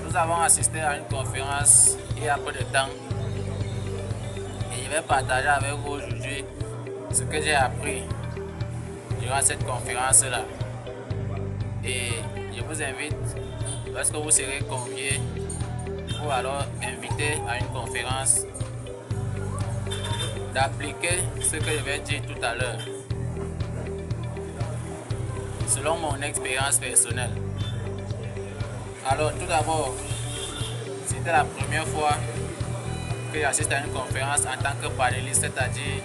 Nous avons assisté à une conférence il y a peu de temps et je vais partager avec vous aujourd'hui ce que j'ai appris durant cette conférence-là. Et je vous invite, lorsque vous serez conviés ou alors invité à une conférence, d'appliquer ce que je vais dire tout à l'heure, selon mon expérience personnelle. Alors tout d'abord, c'était la première fois que j'assiste à une conférence en tant que panéliste, c'est-à-dire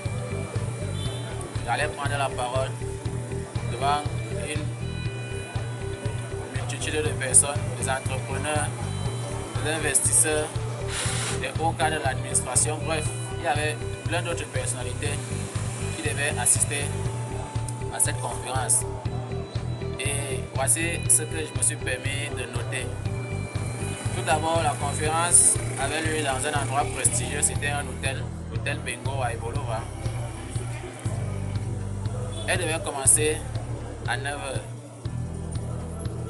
j'allais prendre la parole devant une multitude de personnes, des entrepreneurs, des investisseurs, des hauts cadres de l'administration, bref, il y avait plein d'autres personnalités qui devaient assister à cette conférence. Et voici ce que je me suis permis de noter. Tout d'abord, la conférence avait lieu dans un endroit prestigieux, c'était un hôtel, l'hôtel Bengo à Ibolova. Elle devait commencer à 9h.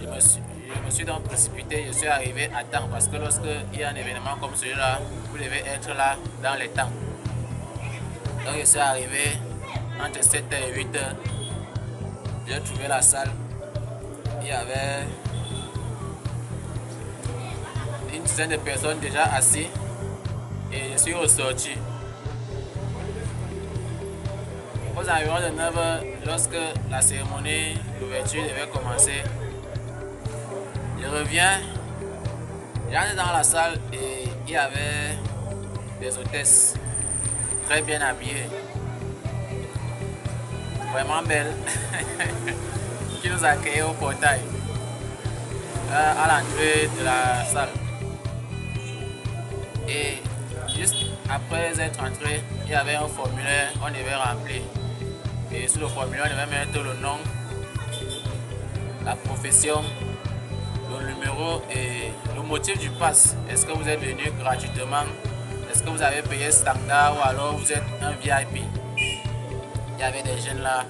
Je me suis donc précipité, je suis arrivé à temps parce que lorsqu'il y a un événement comme celui-là, vous devez être là dans les temps. Donc je suis arrivé entre 7h et 8h. J'ai trouvé la salle. Il y avait une dizaine de personnes déjà assises et je suis ressorti. Aux environs de 9h, lorsque la cérémonie d'ouverture devait commencer, je reviens, j'entre dans la salle et il y avait des hôtesses très bien habillées, vraiment belles, qui nous accueillaient au portail, à l'entrée de la salle. Et juste après être entré, il y avait un formulaire qu'on devait remplir. Et sur le formulaire, on devait mettre le nom, la profession, le numéro et le motif du pass. Est-ce que vous êtes venu gratuitement? Est-ce que vous avez payé standard ou alors vous êtes un VIP? Il y avait des jeunes là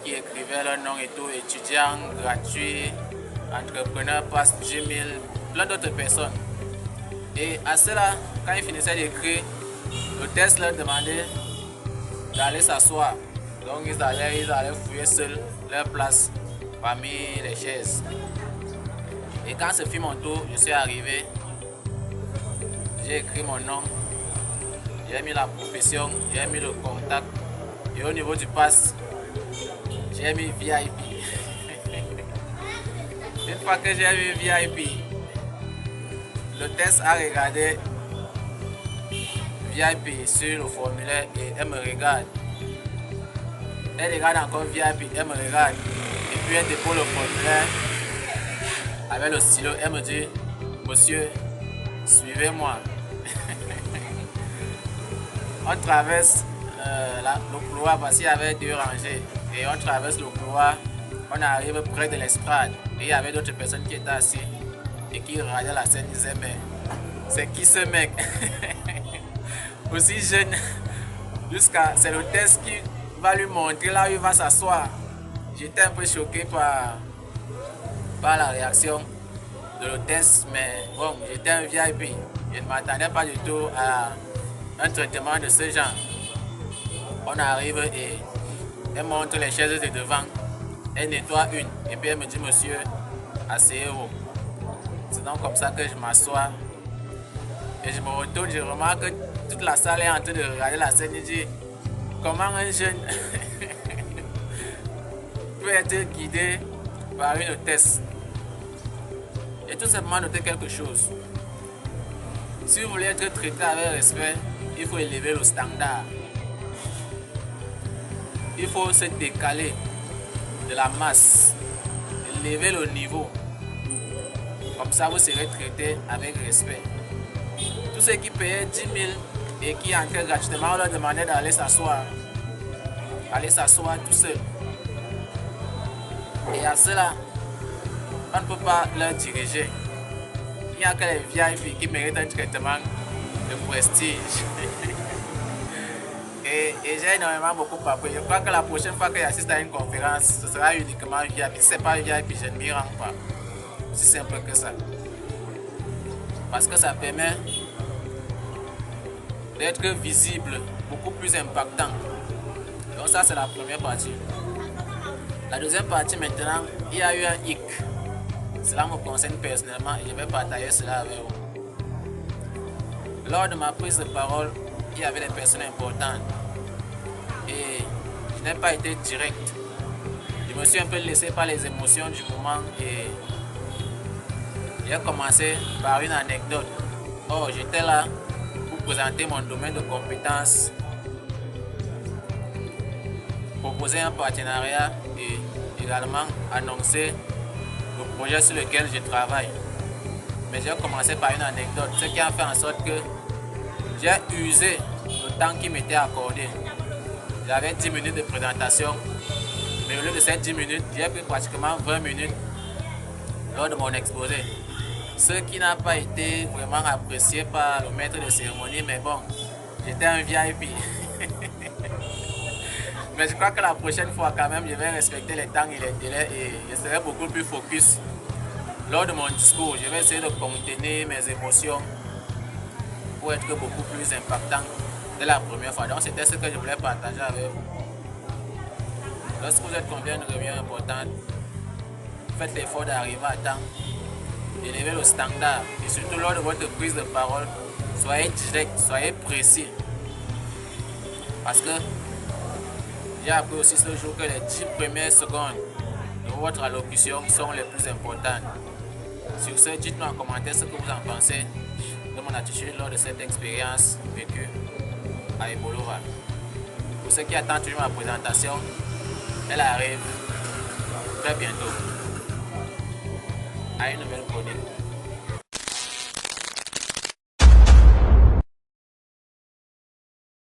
qui écrivaient leur nom et tout, étudiants, gratuits, entrepreneurs, pass 10 000, plein d'autres personnes. Et à cela, quand ils finissaient d'écrire, l'hôtesse leur demandait d'aller s'asseoir. Donc ils allaient fouiller seuls leur place parmi les chaises. Et quand ce fut mon tour, je suis arrivé, j'ai écrit mon nom, j'ai mis la profession, j'ai mis le contact et au niveau du pass, j'ai mis VIP. Une fois que j'ai mis VIP, l'hôtesse a regardé VIP sur le formulaire et elle me regarde. Elle regarde encore VIP, elle me regarde et puis elle dépose le formulaire avec le stylo. Elle me dit, monsieur, suivez-moi. On traverse le couloir parce qu'il y avait 2 rangées et on traverse le couloir, on arrive près de l'estrade et il y avait d'autres personnes qui étaient assises et qui regardaient la scène. Ils disaient, mais c'est qui ce mec? Aussi jeune, c'est l'hôtesse qui va lui montrer là où il va s'asseoir. J'étais un peu choqué par la réaction de l'hôtesse, mais bon, j'étais un VIP. Je ne m'attendais pas du tout à un traitement de ce genre. On arrive et elle montre les chaises de devant, elle nettoie une et puis elle me dit, monsieur, asseyez-vous. C'est donc comme ça que je m'assois et je me retourne, je remarque que toute la salle est en train de regarder la scène et dit, comment un jeune peut être guidé par une hôtesse? J'ai tout simplement noté quelque chose. Si vous voulez être traité avec respect, il faut élever le standard. Il faut se décaler de la masse, élever le niveau. Comme ça, vous serez traité avec respect. Tous ceux qui payaient 10 000 et qui entraient gratuitement, on leur demandait d'aller s'asseoir. Aller s'asseoir tout seul. Et à cela, on ne peut pas leur diriger. Il n'y a que les VIP qui méritent un traitement de prestige. Et j'ai énormément beaucoup appris. Je crois que la prochaine fois que j'assiste à une conférence, ce sera uniquement VIP. Si ce n'est pas VIP, je ne m'y rends pas. C'est simple que ça. parce que ça permet d'être visible, beaucoup plus impactant. Donc ça c'est la première partie. La deuxième partie maintenant, il y a eu un hic. Cela me concerne personnellement et je vais partager cela avec vous. Lors de ma prise de parole, il y avait des personnes importantes et je n'ai pas été direct. Je me suis un peu laissé par les émotions du moment et j'ai commencé par une anecdote. Oh, j'étais là pour présenter mon domaine de compétences, proposer un partenariat et également annoncer le projet sur lequel je travaille. Mais j'ai commencé par une anecdote, ce qui a fait en sorte que j'ai usé le temps qui m'était accordé. J'avais 10 minutes de présentation, mais au lieu de ces 10 minutes, j'ai pris pratiquement 20 minutes lors de mon exposé. Ce qui n'a pas été vraiment apprécié par le maître de cérémonie, mais bon, j'étais un VIP. Mais je crois que la prochaine fois quand même, je vais respecter les temps et les délais et je serai beaucoup plus focus. Lors de mon discours, je vais essayer de contenir mes émotions pour être beaucoup plus impactant dès la première fois. Donc c'était ce que je voulais partager avec vous. Lorsque vous êtes convié à une réunion importante, faites l'effort d'arriver à temps, d'élever le standard et surtout lors de votre prise de parole, soyez direct, soyez précis. Parce que j'ai appris aussi ce jour que les 10 premières secondes de votre allocution sont les plus importantes. Sur ce, dites-nous en commentaire ce que vous en pensez de mon attitude lors de cette expérience vécue à Ebolova. Pour ceux qui attendent toujours ma présentation, elle arrive très bientôt à une nouvelle chronique.